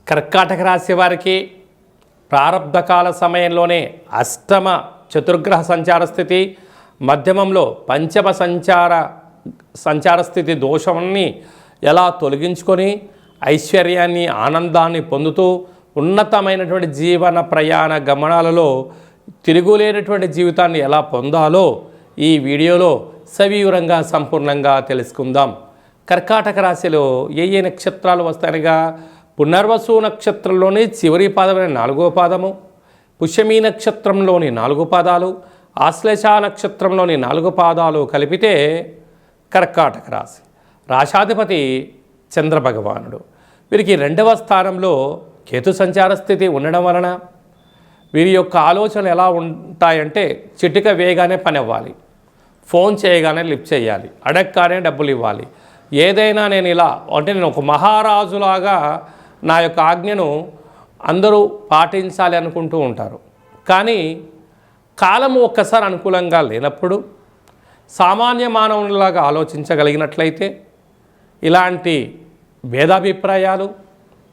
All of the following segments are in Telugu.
కర్కాటక రాశి వారికి ప్రారబ్ధకాల సమయంలోనే అష్టమ చతుర్గ్రహ సంచార స్థితి, మధ్యమంలో పంచమ సంచార స్థితి దోషాన్ని ఎలా తొలగించుకొని ఐశ్వర్యాన్ని ఆనందాన్ని పొందుతూ ఉన్నతమైనటువంటి జీవన ప్రయాణ గమనాలలో తిరుగులేనటువంటి జీవితాన్ని ఎలా పొందాలో ఈ వీడియోలో సవివరంగా సంపూర్ణంగా తెలుసుకుందాం. కర్కాటక రాశిలో ఏ నక్షత్రాలు వస్తాయనగా పునర్వసు నక్షత్రంలోని చివరి పాదమైన 4వ పాదము, పుష్యమీ నక్షత్రంలోని 4 పాదాలు, ఆశ్లేష నక్షత్రంలోని 4 పాదాలు కలిపితే కర్కాటక రాశి. రాశాధిపతి చంద్రభగవానుడు. వీరికి 2వ స్థానంలో కేతు సంచార స్థితి ఉండడం వలన వీరి యొక్క ఆలోచనలు ఎలా ఉంటాయంటే చిటిక వేగానే పని అవ్వాలి, ఫోన్ చేయగానే లిఫ్ట్ చేయాలి, అడగగానే డబ్బులు ఇవ్వాలి, ఏదైనా నేను ఇలా అంటే నేను ఒక మహారాజులాగా నా యొక్క ఆజ్ఞను అందరూ పాటించాలి అనుకుంటూ ఉంటారు. కానీ కాలము ఒక్కసారి అనుకూలంగా లేనప్పుడు సామాన్య మానవునిలాగా ఆలోచించగలిగినట్లయితే ఇలాంటి భేదాభిప్రాయాలు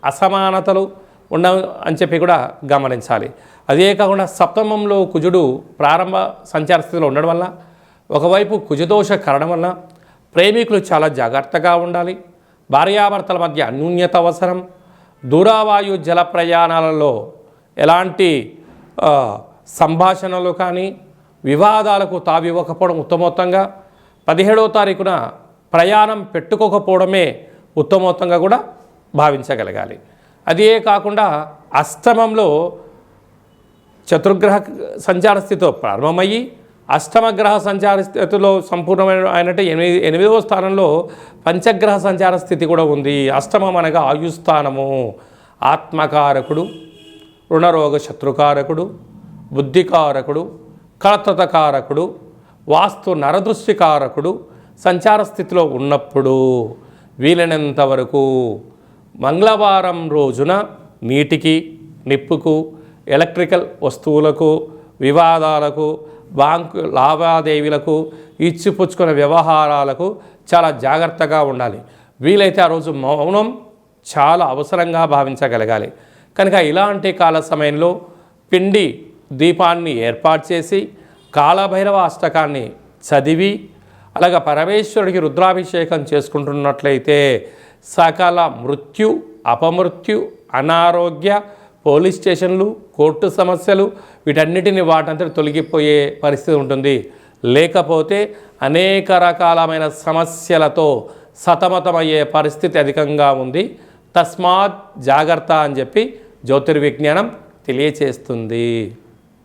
అసమానతలు ఉండవు అని చెప్పి కూడా గమనించాలి. అదే కాకుండా సప్తమంలో కుజుడు ప్రారంభ సంచార స్థితిలో ఉండడం వల్ల ఒకవైపు కుజదోష కారణం వల్ల ప్రేమికులు చాలా జాగ్రత్తగా ఉండాలి. భార్యాభర్తల మధ్య అన్యోన్యత అవసరం. దూరవాయు జల ప్రయాణాలలో ఎలాంటి సంభాషణలు కానీ వివాదాలకు తావివ్వకపోవడం ఉత్తమోత్తంగా. 17వ తారీఖున ప్రయాణం పెట్టుకోకపోవడమే ఉత్తమోత్తంగా కూడా భావించగలగాలి. అదే కాకుండా అష్టమంలో చతుర్గ్రహ సంచార స్థితితో ప్రారంభమయ్యి అష్టమ గ్రహ సంచార స్థితిలో సంపూర్ణమైన అయినట్టు 8వ స్థానంలో పంచగ్రహ సంచార స్థితి కూడా ఉంది. అష్టమం అనగా ఆయుస్థానము, ఆత్మకారకుడు, రుణరోగ శత్రుకారకుడు, బుద్ధికారకుడు, కళత్రతకారకుడు, వాస్తు నరదృష్టికారకుడు సంచార స్థితిలో ఉన్నప్పుడు వీలైనంత వరకు మంగళవారం రోజున నీటికి, నిప్పుకు, ఎలక్ట్రికల్ వస్తువులకు, వివాదాలకు, బ్యాంకు లావాదేవీలకు, ఇచ్చిపుచ్చుకునే వ్యవహారాలకు చాలా జాగ్రత్తగా ఉండాలి. వీలైతే ఆ రోజు మౌనం చాలా అవసరంగా భావించగలగాలి. కనుక ఇలాంటి కాల సమయంలో పిండి దీపాన్ని ఏర్పాటు చేసి కాలభైరవ అష్టకాన్ని చదివి అలాగే పరమేశ్వరుడికి రుద్రాభిషేకం చేసుకుంటున్నట్లయితే సకల మృత్యు, అపమృత్యు, అనారోగ్య, పోలీస్ స్టేషన్లు, కోర్టు సమస్యలు వీటన్నిటిని వాటంతా తొలగిపోయే పరిస్థితి ఉంటుంది. లేకపోతే అనేక రకాలమైన సమస్యలతో సతమతమయ్యే పరిస్థితి అధికంగా ఉంది. తస్మాత్ జాగ్రత్త అని చెప్పి జ్యోతిర్విజ్ఞానం తెలియచేస్తుంది.